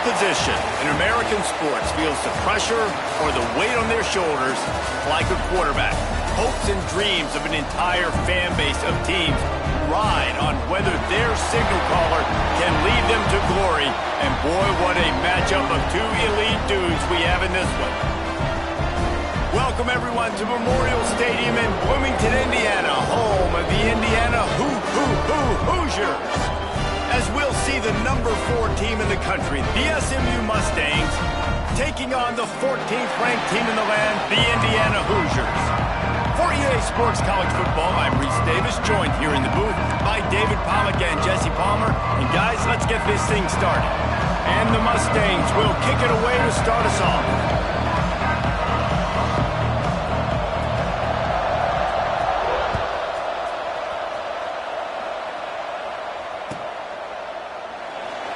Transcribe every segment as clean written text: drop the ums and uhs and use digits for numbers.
position in American sports feels the pressure or the weight on their shoulders like a quarterback. Hopes and dreams of an entire fan base of teams ride on whether their signal caller can lead them to glory. And boy, what a matchup of two elite dudes we have in this one. Welcome, everyone, to Memorial Stadium in Bloomington, Indiana, home of the Indiana Hoosiers. As we'll see the number 4 team in the country, the SMU Mustangs, taking on the 14th ranked team in the land, the Indiana Hoosiers. For EA Sports College Football, I'm Reese Davis, joined here in the booth by David Pollack and Jesse Palmer. And guys, let's get this thing started. And the Mustangs will kick it away to start us off.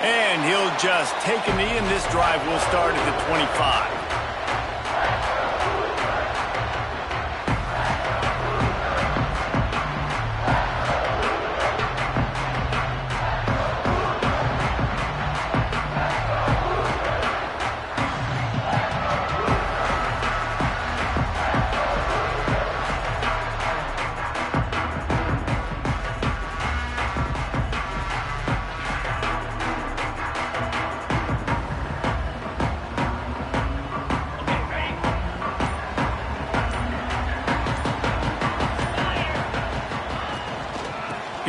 And he'll just take a knee, and this drive will start at the 25.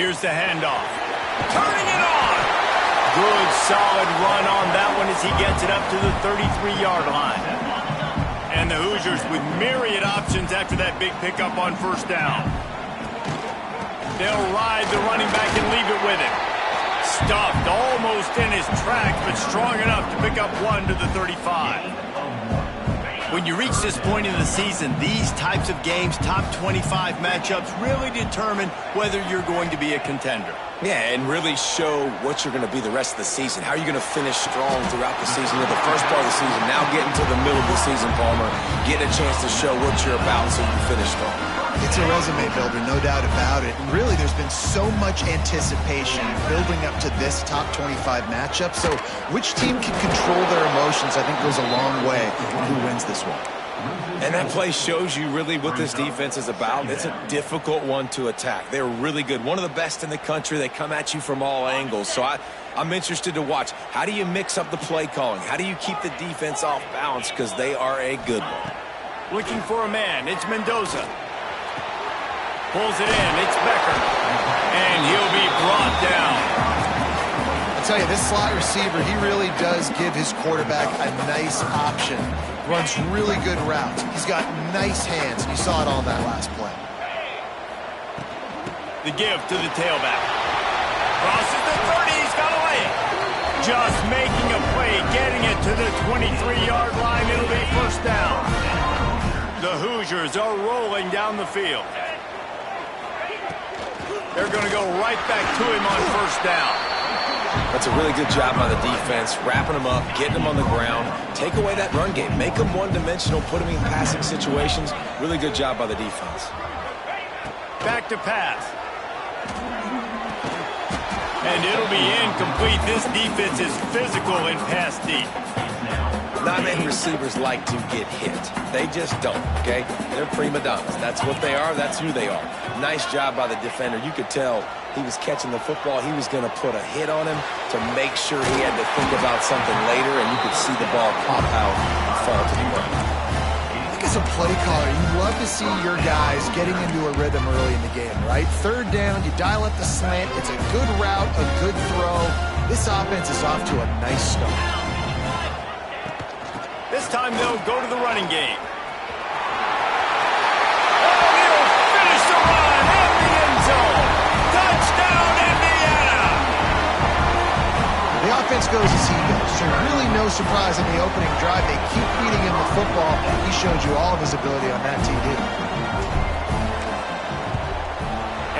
Here's the handoff. Turning it on. Good, solid run on that one as he gets it up to the 33-yard line. And the Hoosiers with myriad options after that big pickup on first down. They'll ride the running back and leave it with him. Stuffed almost in his tracks, but strong enough to pick up one to the 35. When you reach this point in the season, these types of games, top 25 matchups, really determine whether you're going to be a contender. Yeah, and really show what you're going to be the rest of the season. How are you going to finish strong throughout the season? The first part of the season, now getting to the middle of the season, Palmer, getting a chance to show what you're about so you can finish strong. It's a resume builder, no doubt about it. And really, there's been so much anticipation building up to this top 25 matchup. So which team can control their emotions, I think, goes a long way in who wins this one. And that play shows you really what this defense is about. It's a difficult one to attack. They're really good. One of the best in the country. They come at you from all angles. So I'm interested to watch. How do you mix up the play calling? How do you keep the defense off balance? Because they are a good one. Looking for a man. It's Mendoza. Pulls it in. It's Becker. And he'll be brought down. I'll tell you, this slot receiver, he really does give his quarterback a nice option. Runs really good routes. He's got nice hands. You saw it on that last play. The give to the tailback. Crosses the 30. He's got a lane. Just making a play, getting it to the 23-yard line. It'll be first down. The Hoosiers are rolling down the field. They're going to go right back to him on first down. That's a really good job by the defense, wrapping them up, getting them on the ground, take away that run game, make them one-dimensional, put them in passing situations. Really good job by the defense. Back to pass. And it'll be incomplete. This defense is physical in pass deep. Not many receivers like to get hit. They just don't, okay? They're prima donnas. That's what they are. That's who they are. Nice job by the defender. You could tell he was catching the football. He was going to put a hit on him to make sure he had to think about something later, and you could see the ball pop out and fall to the ground. I think as a play caller, you love to see your guys getting into a rhythm early in the game, right? Third down, you dial up the slant. It's a good route, a good throw. This offense is off to a nice start. This time they'll go to the running game. Oh, he'll finish the run in the end zone. Touchdown, Indiana! The offense goes as he goes, so really no surprise in the opening drive. They keep feeding him the football. He showed you all of his ability on that TD.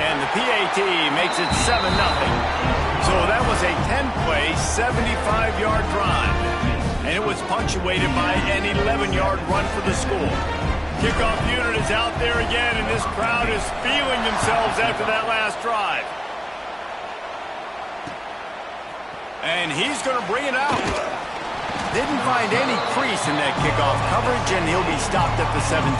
And the PAT makes it 7-0. So that was a 10-play, 75-yard drive. And it was punctuated by an 11-yard run for the score. Kickoff unit is out there again, and this crowd is feeling themselves after that last drive. And he's going to bring it out. Didn't find any crease in that kickoff coverage, and he'll be stopped at the 17.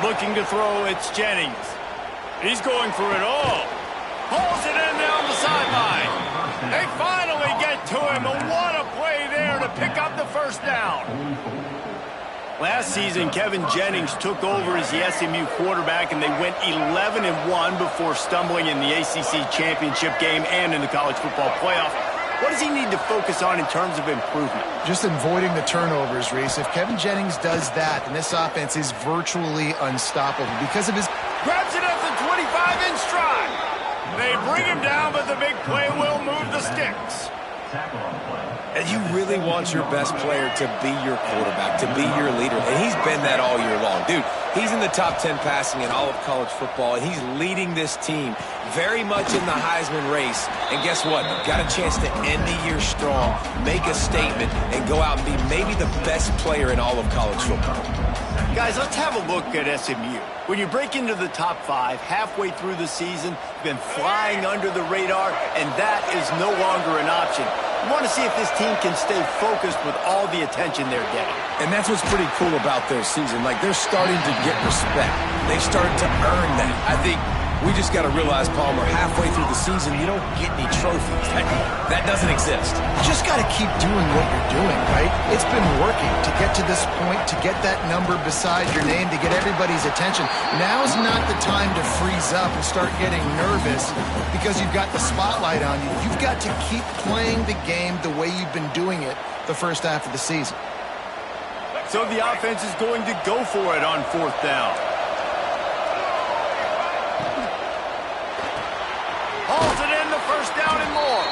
Looking to throw, it's Jennings. He's going for it all. Pulls it in down the sideline. They finally get to him, and what a play there to pick up the first down. Last season, Kevin Jennings took over as the SMU quarterback, and they went 11-1 before stumbling in the ACC championship game and in the college football playoff. What does he need to focus on in terms of improvement? Just avoiding the turnovers, Reese. If Kevin Jennings does that, then this offense is virtually unstoppable because of his... Grabs it at the 25 in stride. They bring him down, but the big play will move the sticks. And you really want your best player to be your quarterback, to be your leader. And he's been that all year long. Dude, he's in the top 10 passing in all of college football, and he's leading this team very much in the Heisman race. And guess what? You've got a chance to end the year strong, make a statement, and go out and be maybe the best player in all of college football. Guys, let's have a look at SMU. When you break into the top 5 halfway through the season, you've been flying under the radar, and that is no longer an option. You want to see if this team can stay focused with all the attention they're getting. And that's what's pretty cool about their season. Like, they're starting to get respect. They started to earn that. I think we just got to realize, Palmer, halfway through the season, you don't get any trophies. That doesn't exist. You just got to keep doing what you're doing, right? It's been working to get to this point, to get that number beside your name, to get everybody's attention. Now's not the time to freeze up and start getting nervous because you've got the spotlight on you. You've got to keep playing the game the way you've been doing it the first half of the season. So the offense is going to go for it on 4th down. Hauls it in, the first down and more.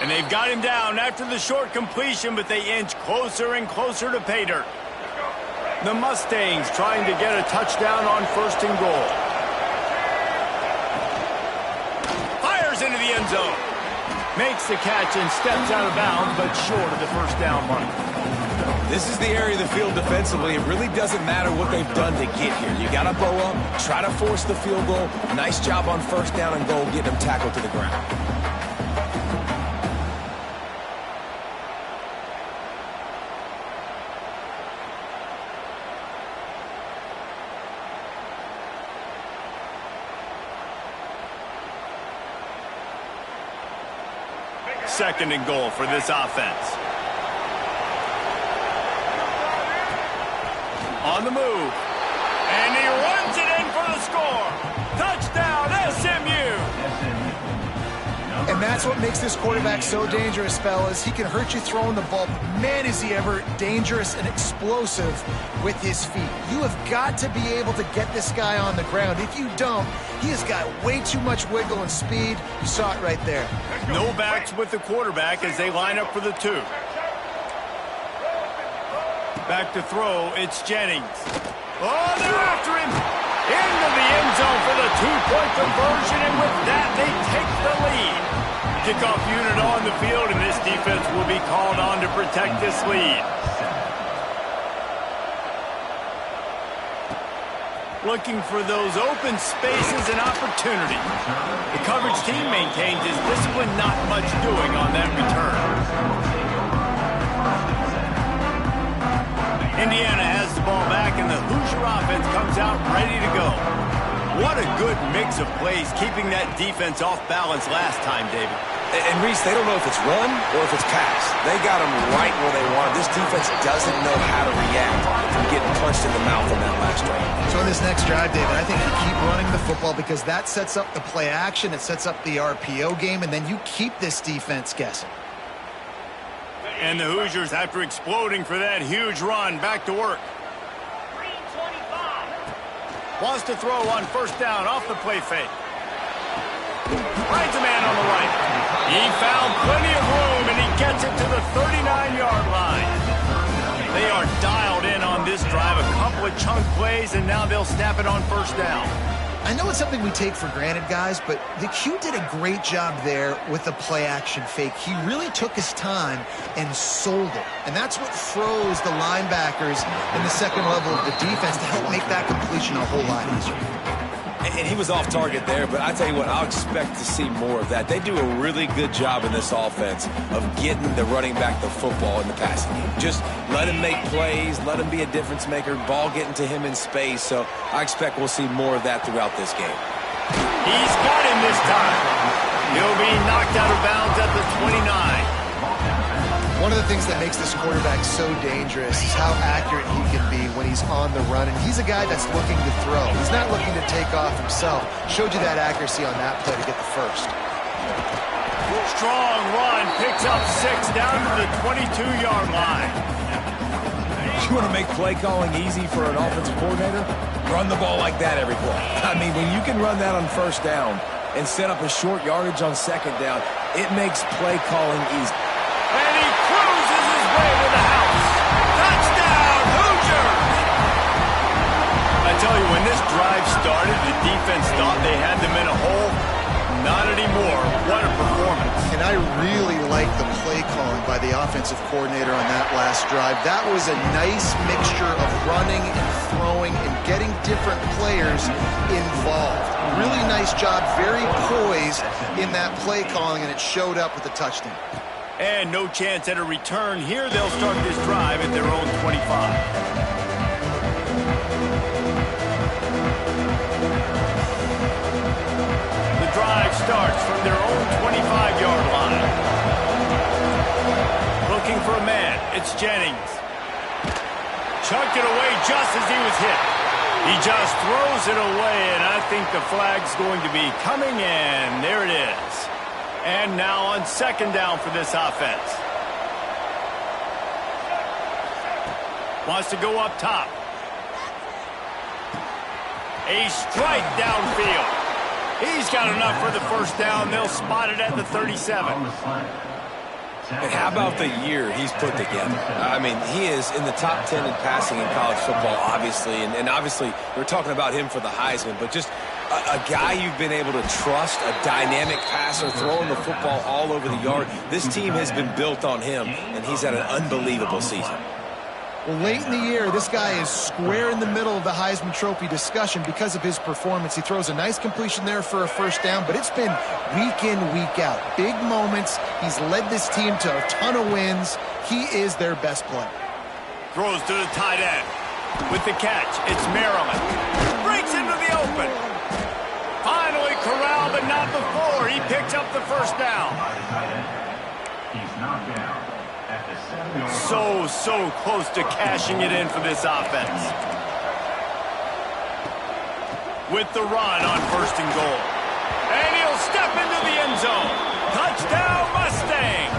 And they've got him down after the short completion, but they inch closer and closer to pay dirt. The Mustangs trying to get a touchdown on 1st and goal. Fires into the end zone. Makes the catch and steps out of bounds, but short of the first down mark. This is the area of the field defensively. It really doesn't matter what they've done to get here. You got to bow up, try to force the field goal. Nice job on 1st down and goal, getting them tackled to the ground. Second and goal for this offense. On the move. And he runs it in for the score. Touchdown, SMU. And that's what makes this quarterback so dangerous, fellas. He can hurt you throwing the ball. Man, is he ever dangerous and explosive with his feet. You have got to be able to get this guy on the ground. If you don't, he has got way too much wiggle and speed. You saw it right there. No backs with the quarterback as they line up for the 2. Back to throw, it's Jennings. Oh, they're after him. Into the end zone for the 2-point conversion, and with that, they take the lead. Kickoff unit on the field, and this defense will be called on to protect this lead. Looking for those open spaces and opportunity. The coverage team maintains his discipline, not much doing on that return. Indiana has the ball back, and the Hoosier offense comes out ready to go. What a good mix of plays, keeping that defense off balance last time, David. And Reese, they don't know if it's run or if it's pass. They got them right where they want. This defense doesn't know how to react from getting punched in the mouth on that last drive. So in this next drive, David, I think you keep running the football because that sets up the play action, it sets up the RPO game, and then you keep this defense guessing. And the Hoosiers, after exploding for that huge run, back to work. Wants to throw on 1st down off the play fake. Finds a man on the right. He found plenty of room, and he gets it to the 39-yard line. They are dialed in on this drive. A couple of chunk plays, and now they'll snap it on 1st down. I know it's something we take for granted, guys, but the Q did a great job there with the play-action fake. He really took his time and sold it. And that's what froze the linebackers in the second level of the defense to help make that completion a whole lot easier. And he was off target there, but I tell you what, I'll expect to see more of that. They do a really good job in this offense of getting the running back the football in the passing game. Just let him make plays, let him be a difference maker, ball getting to him in space. So I expect we'll see more of that throughout this game. He's got him this time. He'll be knocked out of bounds at the 29. One of the things that makes this quarterback so dangerous is how accurate he can be when he's on the run. And he's a guy that's looking to throw. He's not looking to take off himself. Showed you that accuracy on that play to get the first. Strong run, picks up 6 down to the 22-yard line. You want to make play calling easy for an offensive coordinator? Run the ball like that every play. I mean, when you can run that on first down and set up a short yardage on second down, it makes play calling easy. And he cruises his way to the house. Touchdown, Hoosiers! I tell you, when this drive started, the defense thought they had them in a hole. Not anymore. What a performance. And I really like the play calling by the offensive coordinator on that last drive. That was a nice mixture of running and throwing and getting different players involved. Really nice job, very poised in that play calling, and it showed up with the touchdown. And no chance at a return. Here they'll start this drive at their own 25. The drive starts from their own 25-yard line. Looking for a man. It's Jennings. Chucked it away just as he was hit. He just throws it away, and I think the flag's going to be coming in. There it is. And now on second down for this offense. Wants to go up top. A strike downfield. He's got enough for the first down. They'll spot it at the 37. And how about the year he's put together? I mean, he is in the top 10 in passing in college football, obviously. And obviously, we're talking about him for the Heisman, but just a guy you've been able to trust, a dynamic passer, throwing the football all over the yard. This team has been built on him, and he's had an unbelievable season. Well, late in the year, this guy is square in the middle of the Heisman Trophy discussion because of his performance. He throws a nice completion there for a first down, but it's been week in, week out. Big moments. He's led this team to a ton of wins. He is their best player. Throws to the tight end. With the catch, it's Maryland. Breaks into the open. Finally corralled, but not before. He picks up the first down. He's knocked down. So close to cashing it in for this offense. With the run on first and goal. And he'll step into the end zone. Touchdown, Mustangs!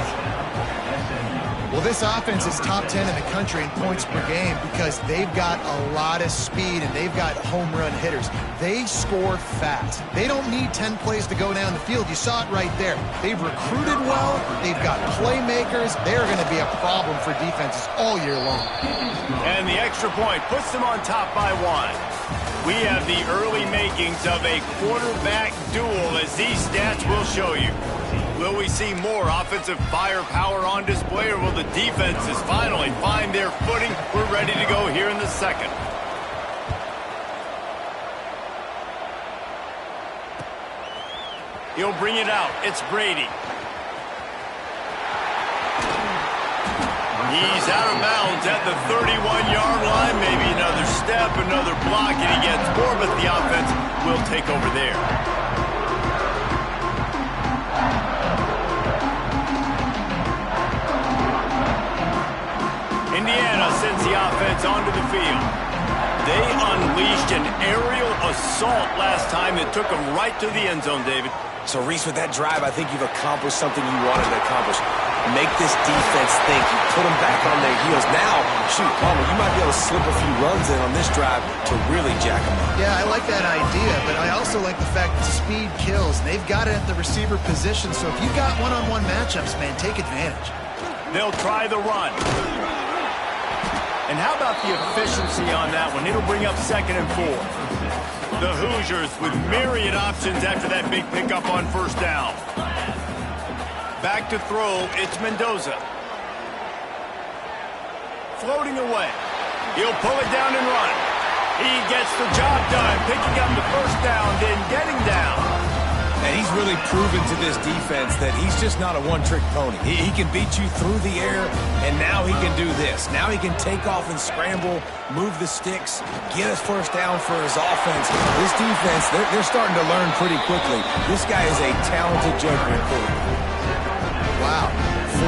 Well, this offense is top 10 in the country in points per game because they've got a lot of speed and they've got home run hitters. They score fast. They don't need 10 plays to go down the field. You saw it right there. They've recruited well. They've got playmakers. They're going to be a problem for defenses all year long. And the extra point puts them on top by 1. We have the early makings of a quarterback duel, as these stats will show you. Will we see more offensive firepower on display, or will the defenses finally find their footing? We're ready to go here in the second. He'll bring it out. It's Brady. He's out of bounds at the 31-yard line. Maybe another step, another block, and he gets more, but the offense will take over there. Indiana sends the offense onto the field. They unleashed an aerial assault last time that took them right to the end zone, David. So, Reese, with that drive, I think you've accomplished something you wanted to accomplish. Make this defense think. You put them back on their heels. Now, shoot, Palmer, you might be able to slip a few runs in on this drive to really jack them up. Yeah, I like that idea, but I also like the fact that speed kills. They've got it at the receiver position, so if you've got one-on-one matchups, man, take advantage. They'll try the run. And how about the efficiency on that one? It'll bring up 2nd and 4. The Hoosiers with myriad options after that big pickup on first down. Back to throw, it's Mendoza. Floating away. He'll pull it down and run. He gets the job done, picking up the first down, then getting down. And he's really proven to this defense that he's just not a one-trick pony. He can beat you through the air, and now he can do this. Now he can take off and scramble, move the sticks, get us first down for his offense. This defense, they're starting to learn pretty quickly. This guy is a talented joker at quarterback. Wow.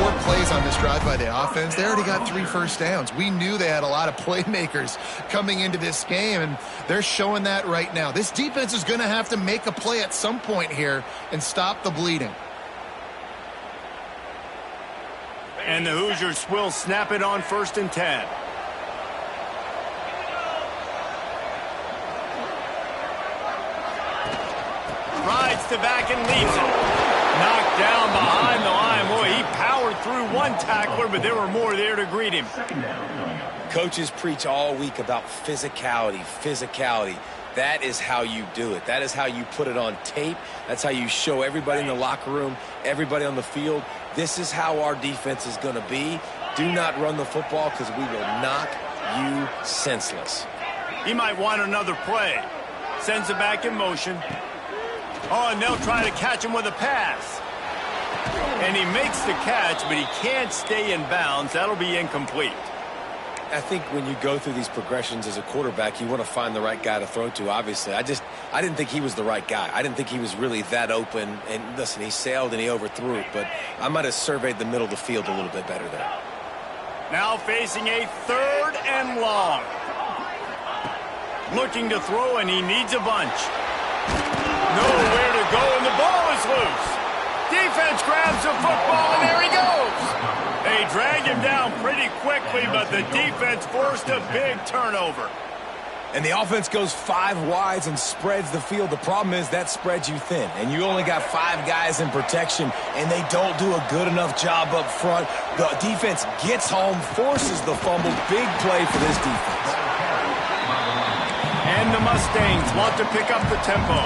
4 plays on this drive by the offense. They already got 3 first downs. We knew they had a lot of playmakers coming into this game, and they're showing that right now. This defense is going to have to make a play at some point here and stop the bleeding. And the Hoosiers will snap it on 1st and 10. Rides to back and leaves it. Knocked down behind the line. Boy, he powered through one tackler, but there were more there to greet him. Coaches preach all week about physicality. That is how you do it. That is how you put it on tape. That's how you show everybody in the locker room, everybody on the field. This is how our defense is going to be. Do not run the football because we will knock you senseless. He might want another play. Sends it back in motion. Oh, and they'll try to catch him with a pass. And he makes the catch, but he can't stay in bounds. That'll be incomplete. I think when you go through these progressions as a quarterback, you want to find the right guy to throw to, obviously. I didn't think he was the right guy. I didn't think he was really that open. And listen, he sailed and he overthrew it, but I might have surveyed the middle of the field a little bit better there. Now facing a 3rd and long. Looking to throw, and he needs a bunch. Nowhere to go, and the ball is loose. Defense grabs the football, and there he goes. They drag him down pretty quickly, but the defense forced a big turnover. And the offense goes 5 wides and spreads the field. The problem is that spreads you thin, and you only got 5 guys in protection, and they don't do a good enough job up front. The defense gets home, forces the fumble. Big play for this defense. And the Mustangs want to pick up the tempo.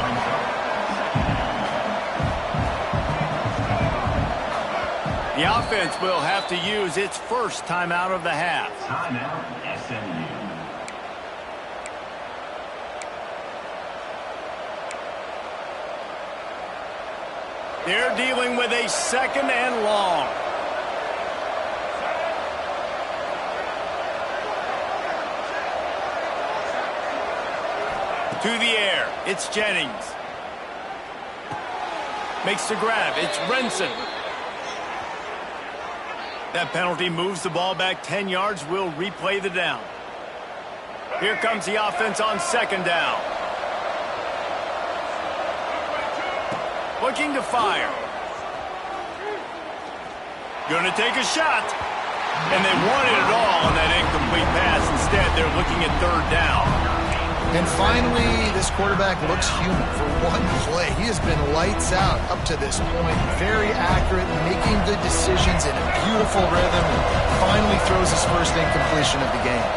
The offense will have to use its first timeout of the half. Timeout, SMU. They're dealing with a 2nd and long. To the air, it's Jennings. Makes the grab, it's Renson. That penalty moves the ball back 10 yards. We'll replay the down. Here comes the offense on 2nd down. Looking to fire. Gonna take a shot. And they wanted it all on that incomplete pass. Instead, they're looking at 3rd down. And finally, this quarterback looks human for one play. He has been lights out up to this point. Very accurate, making good decisions in a beautiful rhythm, and finally throws his first incompletion of the game.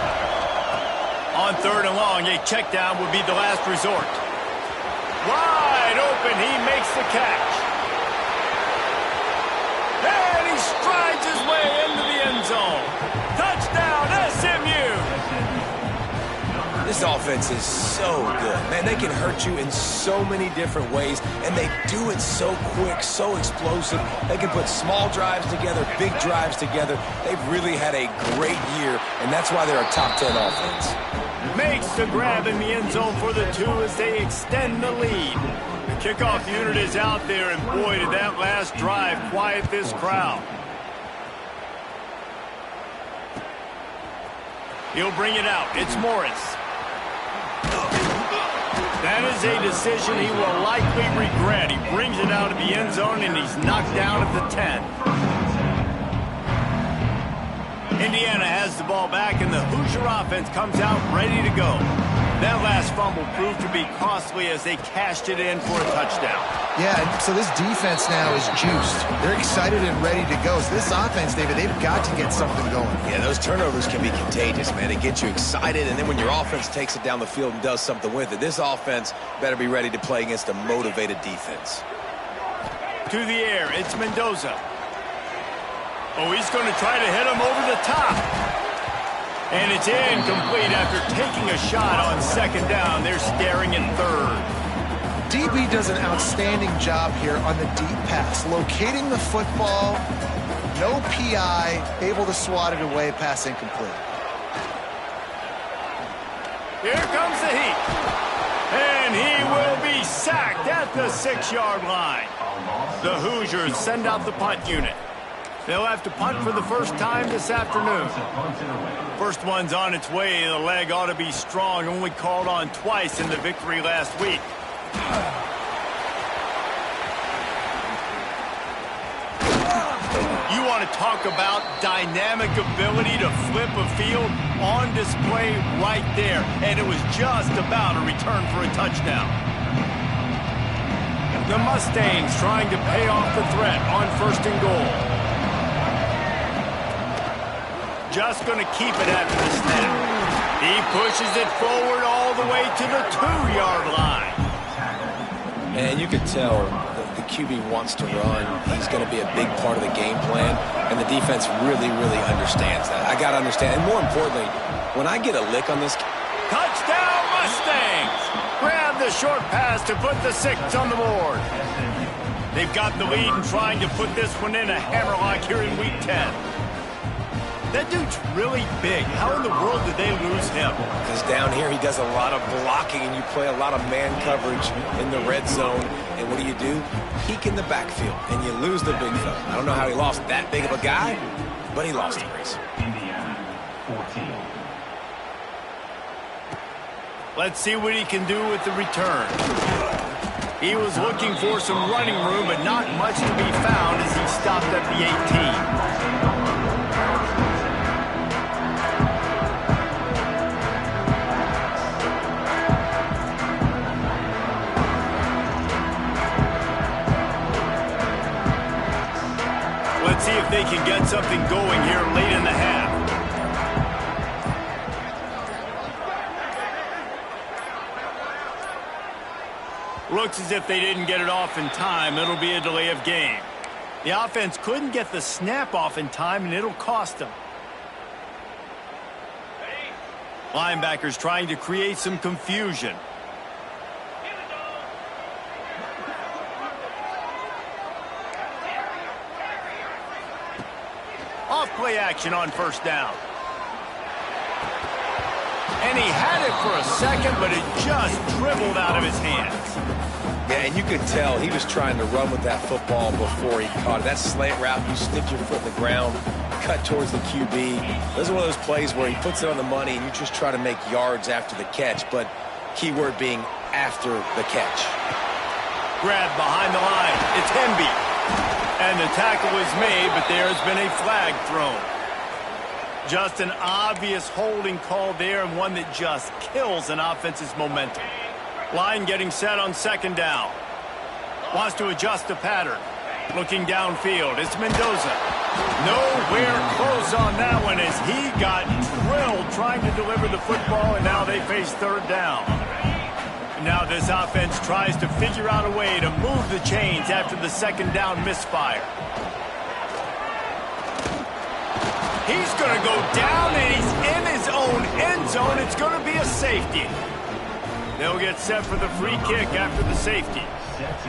On 3rd and long, a check down would be the last resort. Wide open, he makes the catch. And he strides his way into the end zone. Touchdown, SMU! This offense is so good. Man, they can hurt you in so many different ways, and they do it so quick, so explosive. They can put small drives together, big drives together. They've really had a great year, and that's why they're a top 10 offense. Makes the grab in the end zone for the 2 as they extend the lead. The kickoff unit is out there, and boy, did that last drive quiet this crowd. He'll bring it out. It's Morris. That is a decision he will likely regret. He brings it out of the end zone, and he's knocked down at the 10. Indiana has the ball back, and the Hoosier offense comes out ready to go. That last fumble proved to be costly as they cashed it in for a touchdown. Yeah, and so this defense now is juiced. They're excited and ready to go. So this offense, David, they've got to get something going. Yeah, those turnovers can be contagious, man. They get you excited, and then when your offense takes it down the field and does something with it, this offense better be ready to play against a motivated defense. To the air, it's Mendoza. Oh, he's going to try to hit him over the top. And it's incomplete after taking a shot on second down. They're staring in third. DB does an outstanding job here on the deep pass, locating the football, no PI, able to swat it away, pass incomplete. Here comes the heat. And he will be sacked at the 6-yard line. The Hoosiers send out the punt unit. They'll have to punt for the first time this afternoon. First one's on its way. The leg ought to be strong. Only called on twice in the victory last week. You want to talk about dynamic ability to flip a field? On display right there. And it was just about a return for a touchdown. The Mustangs trying to pay off the threat on first and goal. Just going to keep it after the snap. He pushes it forward all the way to the 2-yard line. And you can tell the QB wants to run. He's going to be a big part of the game plan, and the defense really, really understands that. I got to understand, and more importantly, when I get a lick on this... Touchdown Mustangs! Grab the short pass to put the 6 on the board. They've got the lead and trying to put this one in a hammerlock here in Week 10. That dude's really big. How in the world did they lose him? Because down here he does a lot of blocking, and you play a lot of man coverage in the red zone. And what do? Peek in the backfield, and you lose the big fella. I don't know how he lost that big of a guy, but he lost the race. Indiana, 14. Let's see what he can do with the return. He was looking for some running room, but not much to be found as he stopped at the 18. Let's see if they can get something going here late in the half. Looks as if they didn't get it off in time. It'll be a delay of game. The offense couldn't get the snap off in time, and it'll cost them. Linebackers trying to create some confusion. Off play action on first down. And he had it for a second, but it just dribbled out of his hands. Yeah, and you could tell he was trying to run with that football before he caught it. That slant route, you stick your foot in the ground, cut towards the QB. Those are one of those plays where he puts it on the money and you just try to make yards after the catch, but key word being after the catch. Grabbed behind the line. It's Hemby. And the tackle is made, but there has been a flag thrown. Just an obvious holding call there, and one that just kills an offense's momentum. Line getting set on second down. Wants to adjust the pattern. Looking downfield, it's Mendoza. Nowhere close on that one as he got drilled trying to deliver the football, and now they face third down. Now this offense tries to figure out a way to move the chains after the second down misfire. He's going to go down, and he's in his own end zone. It's going to be a safety. They'll get set for the free kick after the safety.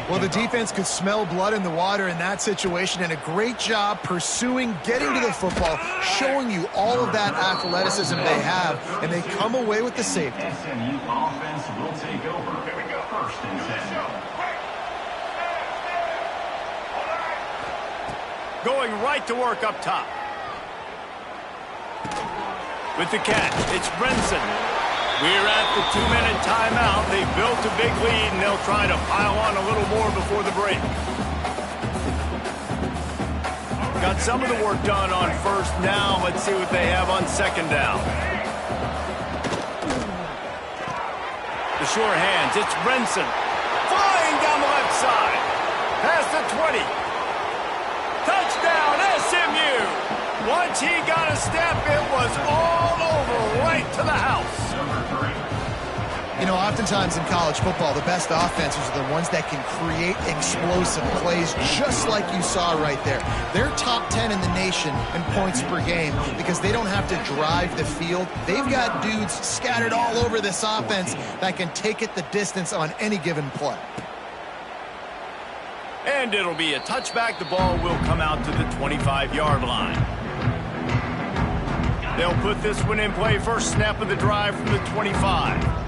Well, the defense could smell blood in the water in that situation, and a great job pursuing, getting to the football, showing you all of that athleticism they have, and they come away with the safety. SMU offense will take over. Here we go. First and 10. Going right to work up top. With the catch, it's Brinson. We're at the 2-minute timeout. They've built a big lead, and they'll try to pile on a little more before the break. Got some of the work done on first down. Let's see what they have on second down. sure hands. It's Renson flying down the left side. Past the 20. Touchdown, SMU. Once he got a step, it was all over right to the house. You know, oftentimes in college football, the best offenses are the ones that can create explosive plays, just like you saw right there. They're top 10 in the nation in points per game because they don't have to drive the field. They've got dudes scattered all over this offense that can take it the distance on any given play. And it'll be a touchback. The ball will come out to the 25-yard line. They'll put this one in play. First snap of the drive from the 25.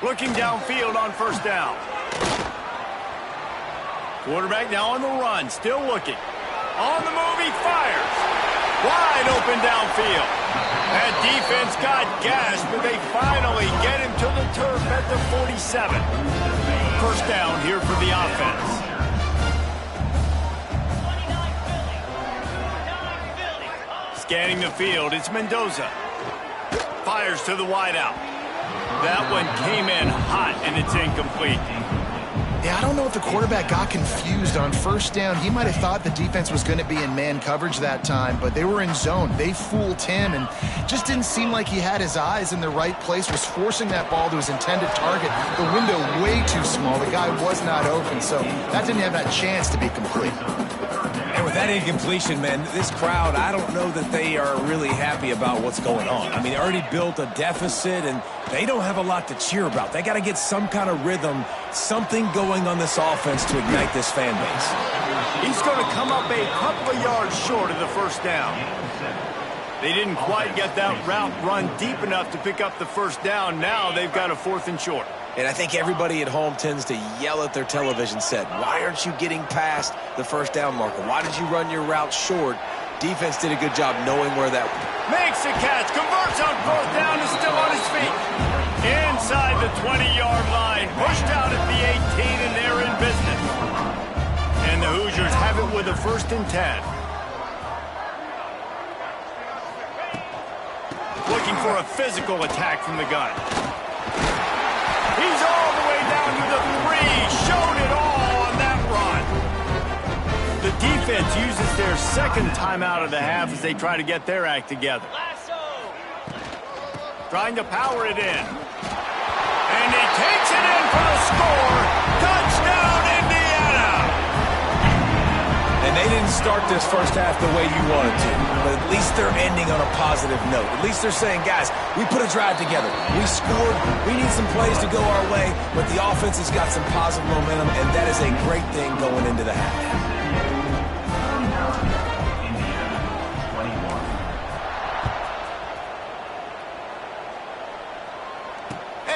Looking downfield on first down. Quarterback now on the run, still looking. On the move, he fires. Wide open downfield. That defense got gashed, but they finally get him to the turf at the 47. First down here for the offense. Scanning the field, it's Mendoza. Fires to the wideout. That one came in hot, and it's incomplete. Yeah, I don't know if the quarterback got confused on first down. He might have thought the defense was going to be in man coverage that time, but they were in zone. They fooled him, and just didn't seem like he had his eyes in the right place, was forcing that ball to his intended target. The window way too small. The guy was not open, so that didn't have that chance to be complete. And with that incompletion, man, this crowd, I don't know that they are really happy about what's going on. I mean, they already built a deficit, and they don't have a lot to cheer about. They got to get some kind of rhythm, something going on this offense to ignite this fan base. He's going to come up a couple of yards short of the first down. They didn't quite get that route run deep enough to pick up the first down. Now they've got a 4th and short. And I think everybody at home tends to yell at their television set. Why aren't you getting past the first down marker? Why did you run your route short? Defense did a good job knowing where that... Makes the catch, converts on 4th down, is still on his feet. Inside the 20-yard line, pushed out at the 18, and they're in business. And the Hoosiers have it with a 1st and 10. Looking for a physical attack from the gun. He's all the way down to the 3. Showed it all on that run. The defense uses their second timeout of the half as they try to get their act together. Trying to power it in. And he takes it in for the score. Touchdown, Indiana! And they didn't start this first half the way you wanted to, but at least they're ending on a positive note. At least they're saying, guys, we put a drive together. We scored. We need some plays to go our way, but the offense has got some positive momentum, and that is a great thing going into the half.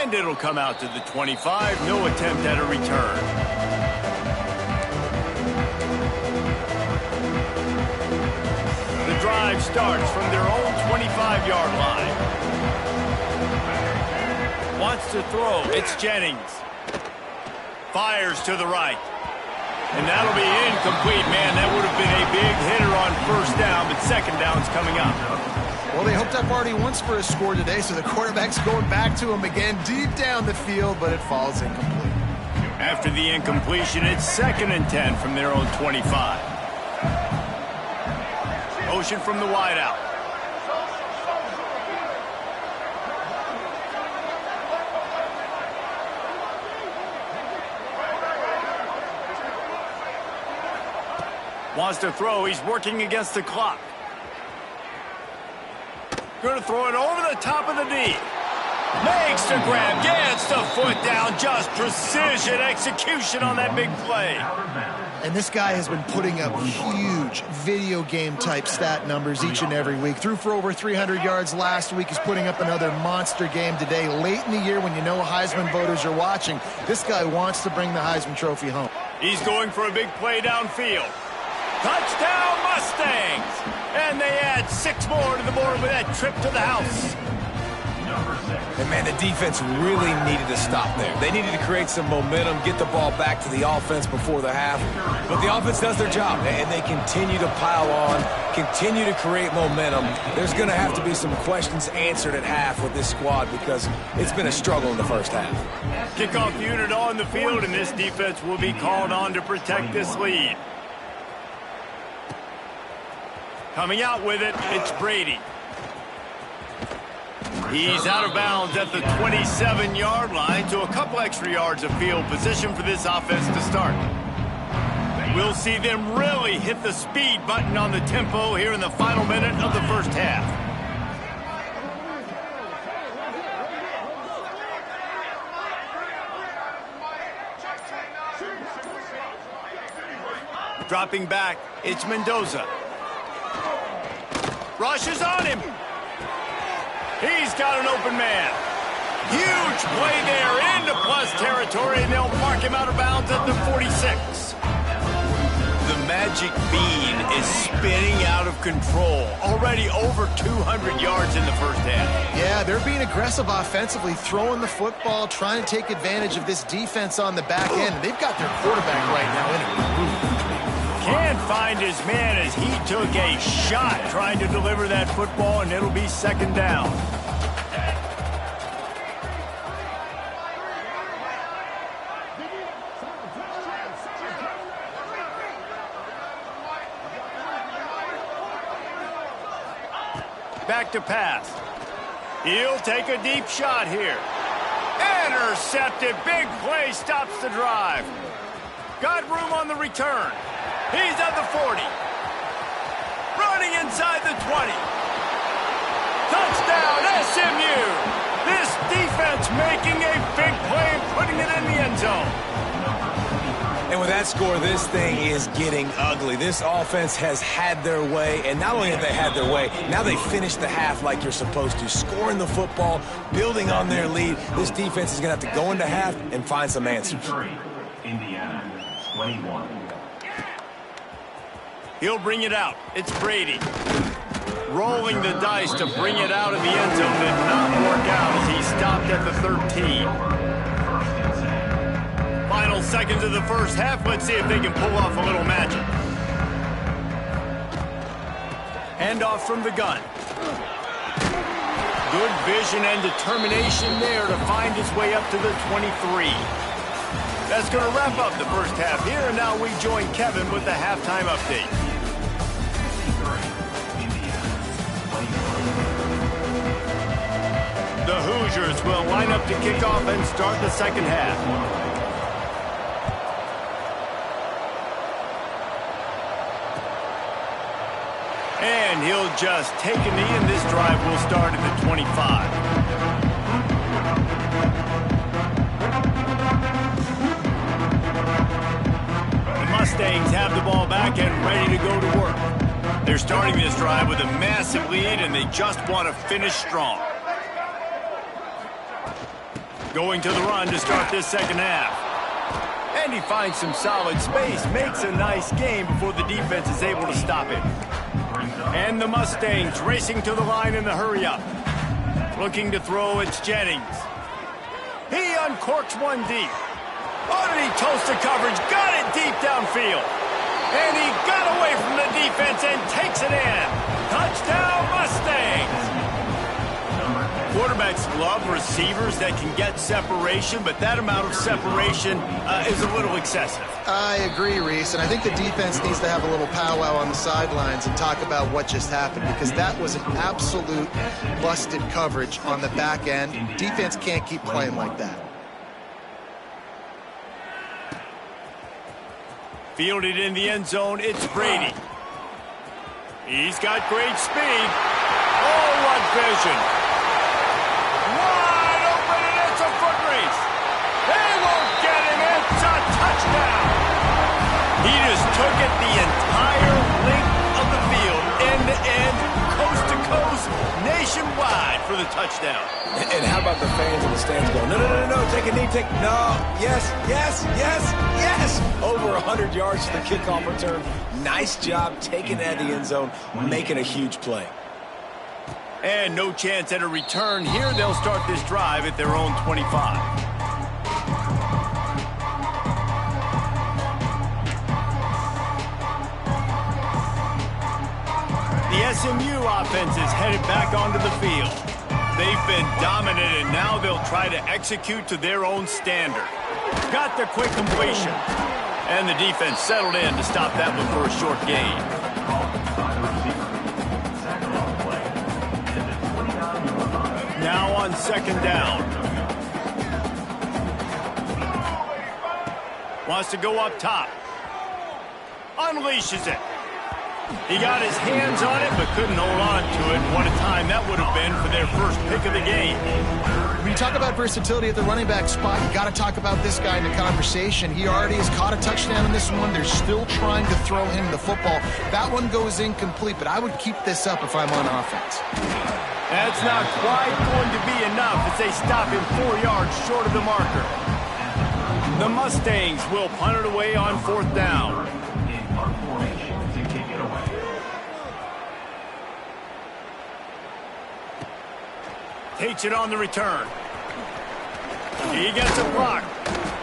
And it'll come out to the 25. No attempt at a return. The drive starts from their own 25-yard line. Wants to throw. It's Jennings. Fires to the right. And that'll be incomplete. Man, that would have been a big hitter on first down, but second down's coming up. Well, they hooked up already once for a score today, so the quarterback's going back to him again deep down the field, but it falls incomplete. After the incompletion, it's 2nd and 10 from their own 25. Motion from the wideout. Wants to throw. He's working against the clock. Going to throw it over the top of the knee. Makes the grab. Gets the foot down. Just precision execution on that big play. And this guy has been putting up huge video game type stat numbers each and every week. Threw for over 300 yards last week. He's putting up another monster game today. Late in the year when you know Heisman voters are watching, this guy wants to bring the Heisman Trophy home. He's going for a big play downfield. Touchdown Mustangs! And they add 6 more to the board with that trip to the house. And, man, the defense really needed to stop there. They needed to create some momentum, get the ball back to the offense before the half. But the offense does their job, and they continue to pile on, continue to create momentum. There's going to have to be some questions answered at half with this squad because it's been a struggle in the first half. Kickoff unit on the field, and this defense will be called on to protect this lead. Coming out with it, it's Brady. He's out of bounds at the 27-yard line, so a couple extra yards of field position for this offense to start. We'll see them really hit the speed button on the tempo here in the final minute of the first half. Dropping back, it's Mendoza. Rushes on him. He's got an open man. Huge play there into plus territory, and they'll mark him out of bounds at the 46. The magic bean is spinning out of control. Already over 200 yards in the first half. Yeah, they're being aggressive offensively, throwing the football, trying to take advantage of this defense on the back end. They've got their quarterback right now in a groove. Can't find his man as he took a shot trying to deliver that football, and it'll be second down. Back to pass. He'll take a deep shot here. Intercepted. Big play stops the drive. Got room on the return. He's at the 40. Running inside the 20. Touchdown, SMU. This defense making a big play and putting it in the end zone. And with that score, this thing is getting ugly. This offense has had their way, and not only have they had their way, now they finished the half like you're supposed to, scoring the football, building on their lead. This defense is going to have to go into half and find some answers. Indiana, 21. He'll bring it out. It's Brady. Rolling the dice to bring it out of the end zone did not work out as he stopped at the 13. Final seconds of the first half. Let's see if they can pull off a little magic. Handoff from the gun. Good vision and determination there to find his way up to the 23. That's going to wrap up the first half here, and now we join Kevin with the halftime update. The Hoosiers will line up to kick off and start the second half. And he'll just take a knee, and this drive will start at the 25. Mustangs have the ball back and ready to go to work. They're starting this drive with a massive lead, and they just want to finish strong. Going to the run to start this second half. And he finds some solid space, makes a nice game before the defense is able to stop it. And the Mustangs racing to the line in the hurry-up. Looking to throw, it's Jennings. He uncorks one deep. Oh, did he toast the coverage? Got it deep downfield. And he got away from the defense and takes it in. Touchdown, Mustangs. Quarterbacks love receivers that can get separation, but that amount of separation is a little excessive. I agree, Reese, and I think the defense needs to have a little powwow on the sidelines and talk about what just happened, because that was an absolute busted coverage on the back end. Defense can't keep playing like that. Fielded in the end zone, it's Brady. He's got great speed. Oh, what vision. Wide open, and it's a foot race. They won't get him. It's a touchdown. He just took it the entire length of the field, end to end, coast to coast, nationwide for the touchdown. And how about the fans in the stands going, no, no, no, no, take a knee, take, no, yes, yes, yes, yes. Over 100 yards to the kickoff return. Nice job taking that to the end zone, making a huge play. And no chance at a return here. They'll start this drive at their own 25. The SMU offense is headed back onto the field. They've been dominant, and now they'll try to execute to their own standard. Got the quick completion. And the defense settled in to stop that one for a short gain. Now on second down. Wants to go up top. Unleashes it. He got his hands on it, but couldn't hold on to it. What a time that would have been for their first pick of the game. When you talk about versatility at the running back spot, you got to talk about this guy in the conversation. He already has caught a touchdown in this one. They're still trying to throw him the football. That one goes incomplete, but I would keep this up if I'm on offense. That's not quite going to be enough as they stop him 4 yards short of the marker. The Mustangs will punt it away on fourth down. Takes it on the return. He gets a block.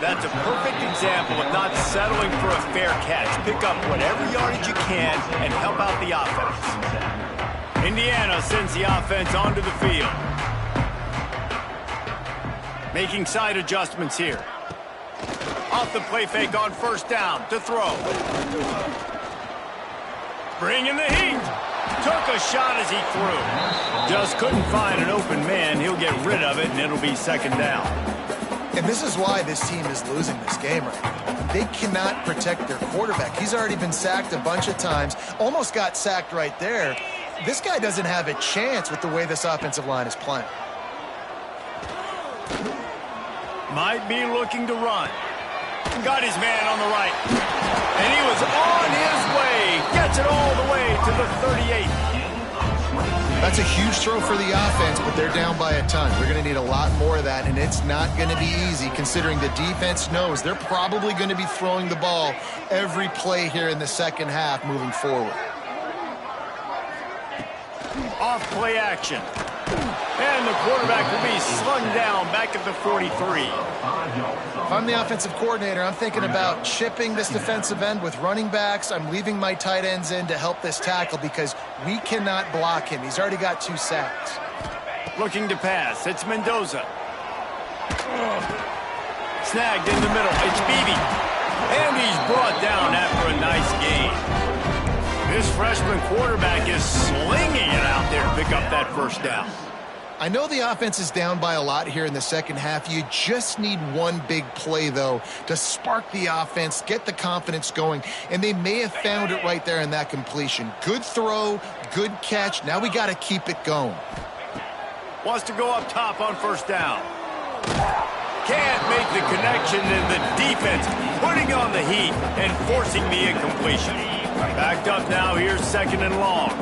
That's a perfect example of not settling for a fair catch. Pick up whatever yardage you can and help out the offense. Indiana sends the offense onto the field. Making side adjustments here. Off the play fake on first down to throw. Bringing the heat. Took a shot as he threw. Just couldn't find an open man. He'll get rid of it, and it'll be second down. And this is why this team is losing this game right now. They cannot protect their quarterback. He's already been sacked a bunch of times. Almost got sacked right there. This guy doesn't have a chance with the way this offensive line is playing. Might be looking to run. Got his man on the right. And he was on his way. Gets it all the way to the 38. That's a huge throw for the offense, but they're down by a ton. They're going to need a lot more of that, and it's not going to be easy considering the defense knows they're probably going to be throwing the ball every play here in the second half moving forward. Off play action. And the quarterback will be slung down back at the 43. If I'm the offensive coordinator, I'm thinking about chipping this defensive end with running backs. I'm leaving my tight ends in to help this tackle because we cannot block him. He's already got 2 sacks. Looking to pass. It's Mendoza. Snagged in the middle. It's Beebe. And he's brought down after a nice gain. This freshman quarterback is slinging it out there to pick up that first down. I know the offense is down by a lot here in the second half. You just need one big play, though, to spark the offense, get the confidence going, and they may have found it right there in that completion. Good throw, good catch. Now we got to keep it going. Wants to go up top on first down. Can't make the connection, and the defense putting on the heat and forcing the incompletion. Backed up now, here's second and long.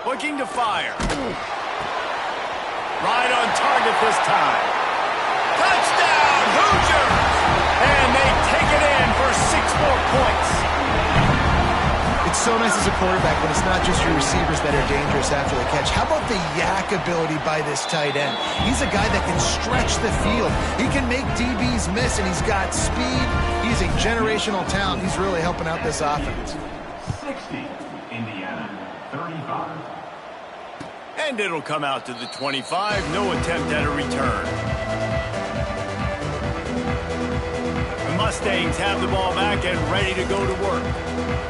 Looking to fire. Right on target this time. Touchdown, Hoosiers! And they take it in for 6 more points. It's so nice as a quarterback when it's not just your receivers that are dangerous after the catch. How about the yak ability by this tight end? He's a guy that can stretch the field. He can make DBs miss, and he's got speed. He's a generational talent. He's really helping out this offense. 60, Indiana, 35. And it'll come out to the 25. No attempt at a return. The Mustangs have the ball back and ready to go to work.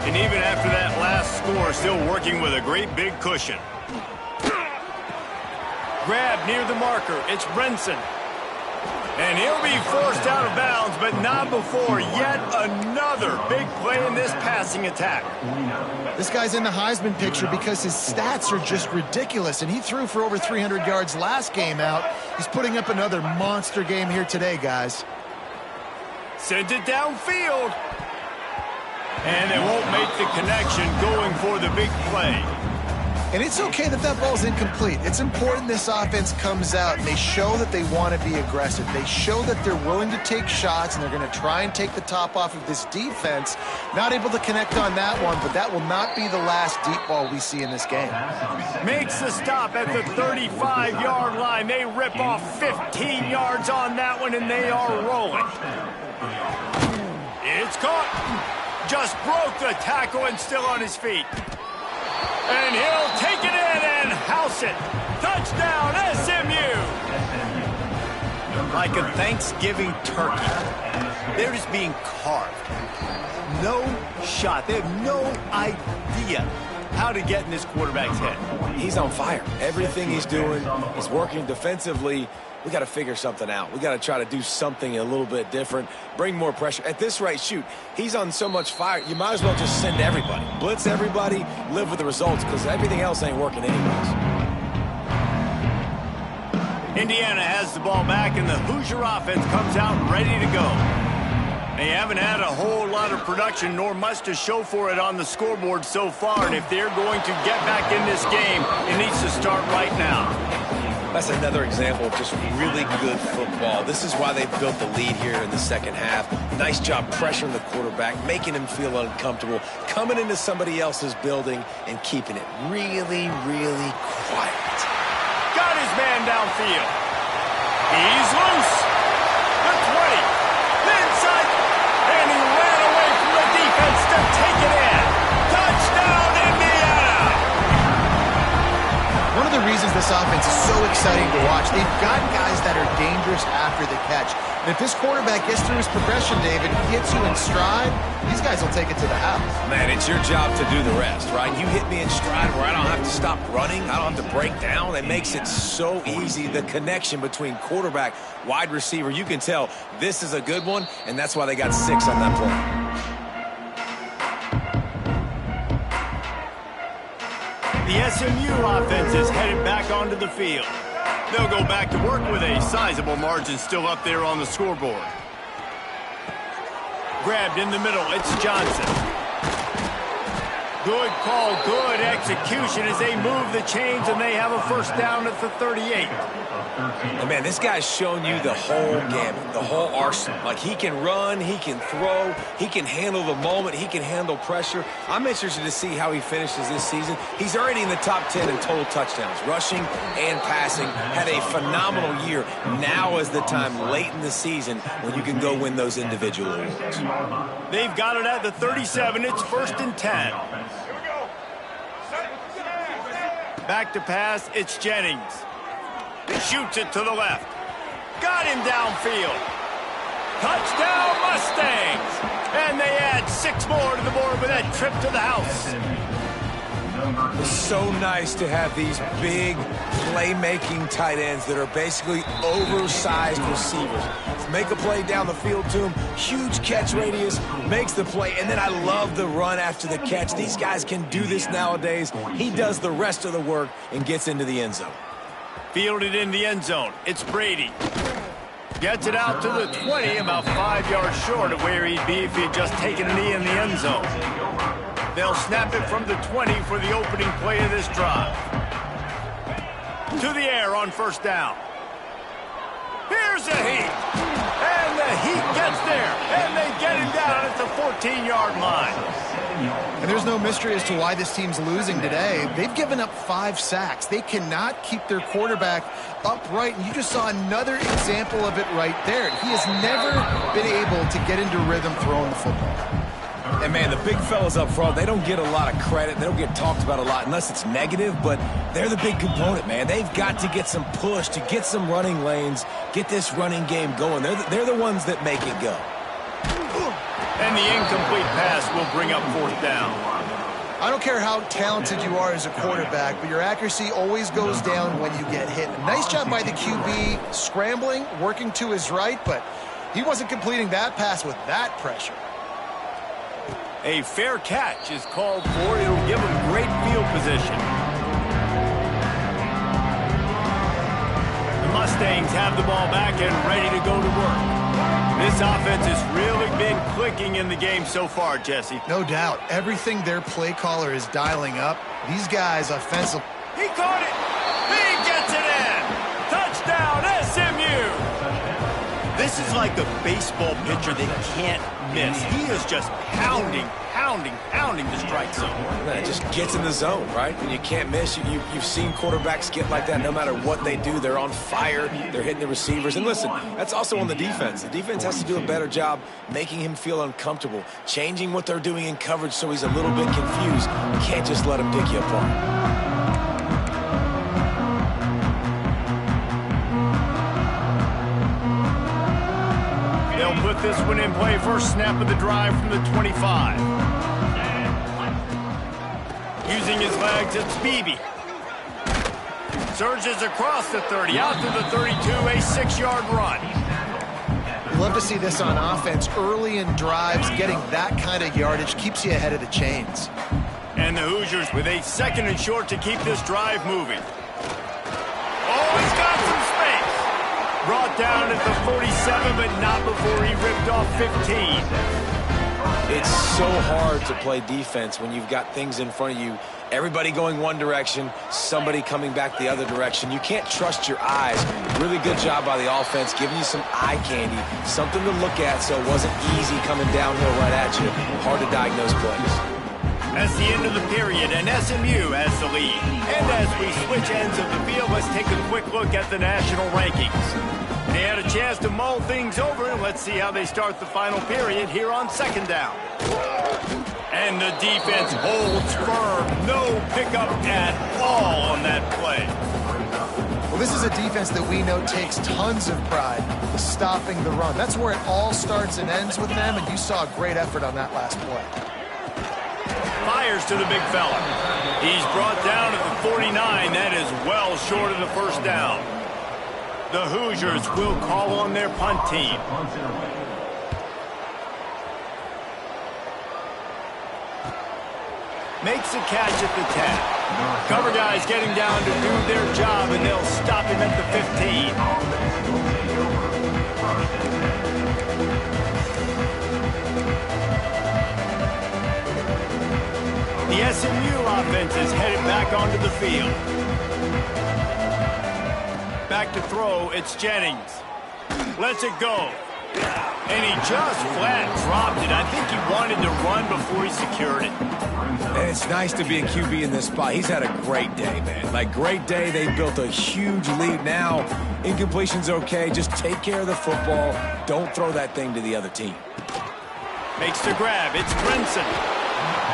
And even after that last score, still working with a great big cushion. Grab near the marker. It's Brenson. And he'll be forced out of bounds, but not before yet another big play in this passing attack. This guy's in the Heisman picture because his stats are just ridiculous, and he threw for over 300 yards last game out. He's putting up another monster game here today, guys. Sent it downfield. And they won't make the connection going for the big play. And it's okay that that ball's incomplete. It's important this offense comes out and they show that they want to be aggressive. They show that they're willing to take shots and they're going to try and take the top off of this defense. Not able to connect on that one, but that will not be the last deep ball we see in this game. Makes the stop at the 35-yard line. They rip off 15 yards on that one, and they are rolling. It's caught. Just broke the tackle and still on his feet. And he'll take it in and house it. Touchdown, SMU. Like a Thanksgiving turkey. They're just being carved. No shot. They have no idea how to get in this quarterback's head. He's on fire. Everything he's doing is working defensively. We got to figure something out. We got to try to do something a little bit different, bring more pressure. At this rate, shoot, he's on so much fire, you might as well just send everybody. Blitz everybody, live with the results, because everything else ain't working anyways. Indiana has the ball back, and the Hoosier offense comes out ready to go. They haven't had a whole lot of production, nor much to show for it on the scoreboard so far, and if they're going to get back in this game, it needs to start right now. That's another example of just really good football. This is why they built the lead here in the second half. Nice job pressuring the quarterback, making him feel uncomfortable, coming into somebody else's building and keeping it really, really quiet. Got his man downfield. He's loose. The 20. The inside. And he ran away from the defense to take it in. Touchdown, Indiana. One of the reasons this offense is so exciting to watch, they've got guys that are dangerous after the catch. And if this quarterback gets through his progression, David, hits you in stride, these guys will take it to the house. Man, it's your job to do the rest, right? You hit me in stride where I don't have to stop running. I don't have to break down. It makes it so easy. The connection between quarterback, wide receiver, you can tell this is a good one, and that's why they got 6 on that play. The SMU offense is headed back onto the field. They'll go back to work with a sizable margin still up there on the scoreboard. Grabbed in the middle, it's Johnson. Good call, good execution as they move the chains and they have a first down at the 38. And man, this guy's shown you the whole gamut, the whole arsenal. Like, he can run, he can throw, he can handle the moment, he can handle pressure. I'm interested to see how he finishes this season. He's already in the top 10 in total touchdowns, rushing and passing. Had a phenomenal year. Now is the time late in the season when you can go win those individual awards. They've got it at the 37. It's 1st and 10. Back to pass, it's Jennings. Shoots it to the left. Got him downfield. Touchdown, Mustangs! And they add 6 more to the board with that trip to the house. It's so nice to have these big playmaking tight ends that are basically oversized receivers. Make a play down the field to him, huge catch radius, makes the play, and then I love the run after the catch. These guys can do this nowadays. He does the rest of the work and gets into the end zone. Fielded in the end zone. It's Brady. Gets it out to the 20, about 5 yards short of where he'd be if he had just taken a knee in the end zone. They'll snap it from the 20 for the opening play of this drive. To the air on first down. Here's the heat. And the heat gets there. And they get him down at the 14-yard line. And there's no mystery as to why this team's losing today. They've given up 5 sacks. They cannot keep their quarterback upright, and you just saw another example of it right there. He has never been able to get into rhythm throwing the football. And, man, the big fellas up front, they don't get a lot of credit. They don't get talked about a lot unless it's negative, but they're the big component, man. They've got to get some push, to get some running lanes, get this running game going. They're the ones that make it go. And the incomplete pass will bring up 4th down. I don't care how talented you are as a quarterback, but your accuracy always goes down when you get hit. Nice job by the QB scrambling, working to his right, but he wasn't completing that pass with that pressure. A fair catch is called for. It'll give him great field position. The Mustangs have the ball back and ready to go to work. This offense has really been clicking in the game so far, Jesse. No doubt. Everything their play caller is dialing up, these guys offensive. He caught it. He gets it in. Touchdown, SMU. This is like a baseball pitcher they can't miss. He is just pounding the strike zone. It just gets in the zone, right? When you can't miss, you've seen quarterbacks get like that no matter what they do. They're on fire. They're hitting the receivers. And listen, that's also on the defense. The defense has to do a better job making him feel uncomfortable, changing what they're doing in coverage so he's a little bit confused. You can't just let him pick you apart. They'll put this one in play. First snap of the drive from the 25. Using his legs, it's Beebe. Surges across the 30, out to the 32, a 6-yard run. Love to see this on offense. Early in drives, getting that kind of yardage keeps you ahead of the chains. And the Hoosiers with a 2nd and short to keep this drive moving. Oh, he's got some space. Brought down at the 47, but not before he ripped off 15. It's so hard to play defense when you've got things in front of you. Everybody going one direction, somebody coming back the other direction. You can't trust your eyes. Really good job by the offense, giving you some eye candy, something to look at so it wasn't easy coming downhill right at you. Hard to diagnose plays. That's the end of the period, and SMU has the lead. And as we switch ends of the field, let's take a quick look at the national rankings. They had a chance to mull things over, and let's see how they start the final period here on 2nd down. And the defense holds firm. No pickup at all on that play. Well, this is a defense that we know takes tons of pride stopping the run. That's where it all starts and ends with them, and you saw a great effort on that last play. Fires to the big fella. He's brought down at the 49. That is well short of the first down. The Hoosiers will call on their punt team. Makes a catch at the 10. Cover guys getting down to do their job, and they'll stop him at the 15. The SMU offense is headed back onto the field. Back to throw, it's Jennings. Lets it go. And he just flat dropped it. I think he wanted to run before he secured it. And it's nice to be a QB in this spot. He's had a great day, man. Like, great day. They built a huge lead. Now, incompletion's okay. Just take care of the football. Don't throw that thing to the other team. Makes the grab. It's Brinson.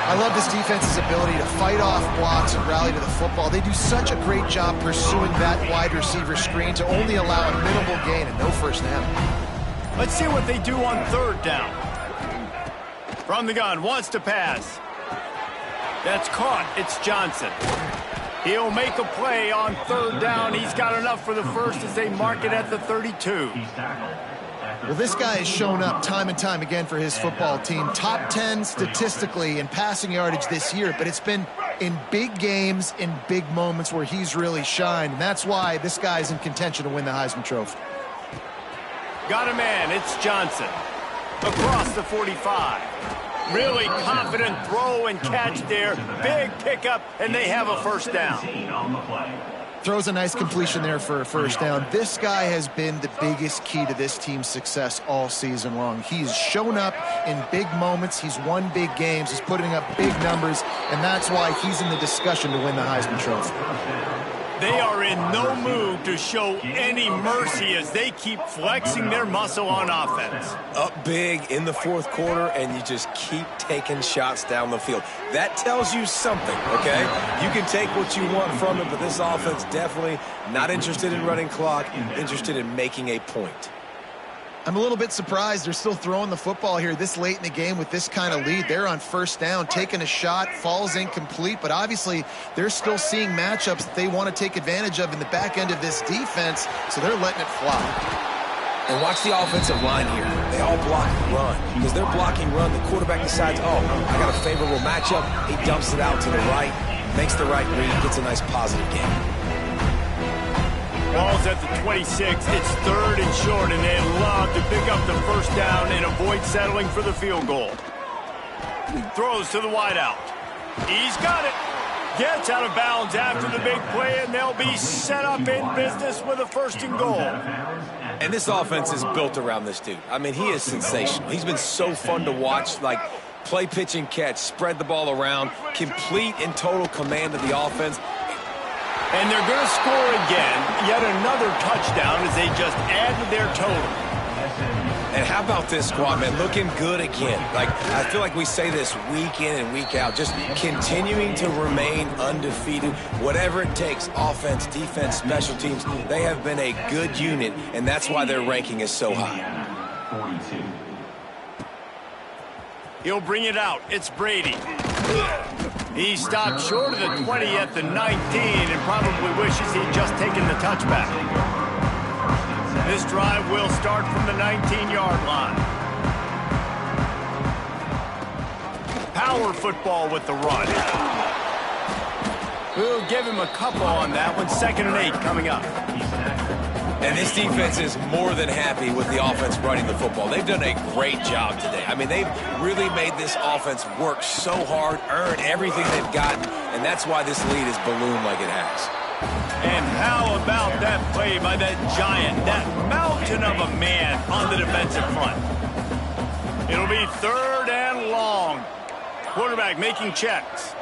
I love this defense's ability to fight off blocks and rally to the football. They do such a great job pursuing that wide receiver screen to only allow a minimal gain and no first down. Let's see what they do on 3rd down. From the gun, wants to pass. That's caught. It's Johnson. He'll make a play on 3rd down. He's got enough for the first as they mark it at the 32. Well, this guy has shown up time and time again for his football team. Top 10 statistically in passing yardage this year, but it's been in big games, in big moments where he's really shined. And that's why this guy is in contention to win the Heisman Trophy. Got a man. It's Johnson. Across the 45. Really confident throw and catch there. Big pickup, and they have a first down. Throws a nice completion there for a first down. This guy has been the biggest key to this team's success all season long. He's shown up in big moments. He's won big games. He's putting up big numbers, and that's why he's in the discussion to win the Heisman Trophy. They are in no mood to show any mercy as they keep flexing their muscle on offense. Up big in the 4th quarter, and you just keep taking shots down the field. That tells you something, okay? You can take what you want from it, but this offense definitely not interested in running clock, interested in making a point. I'm a little bit surprised they're still throwing the football here this late in the game with this kind of lead. They're on first down, taking a shot, falls incomplete, but obviously they're still seeing matchups that they want to take advantage of in the back end of this defense, so they're letting it fly. And watch the offensive line here. They all block run. Because they're blocking run, the quarterback decides, oh, I got a favorable matchup. He dumps it out to the right, makes the right read, gets a nice positive gain. Ball's at the 26. It's 3rd and short, and they love to pick up the first down and avoid settling for the field goal. Throws to the wideout. He's got it. Gets out of bounds after the big play, and they'll be set up in business with a 1st and goal. And this offense is built around this dude. I mean, he is sensational. He's been so fun to watch, like play, pitch, and catch, spread the ball around, complete and total command of the offense. And they're going to score again, yet another touchdown as they just add to their total. And how about this squad, man? Looking good again. Like, I feel like we say this week in and week out, just continuing to remain undefeated. Whatever it takes, offense, defense, special teams, they have been a good unit, and that's why their ranking is so high. He'll bring it out. It's Brady. He stopped short of the 20 at the 19 and probably wishes he'd just taken the touchback. This drive will start from the 19-yard line. Power football with the run. We'll give him a couple on that one. 2nd and 8 coming up. And this defense is more than happy with the offense running the football. They've done a great job today. I mean, they've really made this offense work so hard, earn everything they've gotten, and that's why this lead has ballooned like it has. And how about that play by that giant, that mountain of a man on the defensive front? It'll be 3rd and long. Quarterback making checks.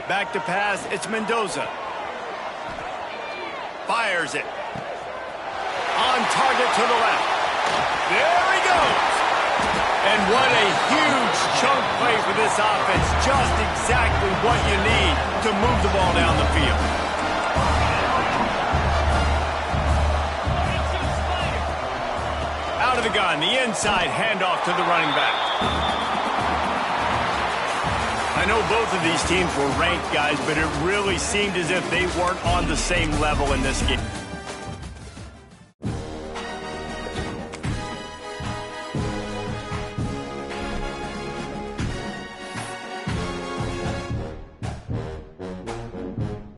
Back to pass, it's Mendoza. Fires it. On target to the left. There he goes. And what a huge chunk play for this offense. Just exactly what you need to move the ball down the field. Out of the gun, the inside handoff to the running back. I know both of these teams were ranked, guys, but it really seemed as if they weren't on the same level in this game.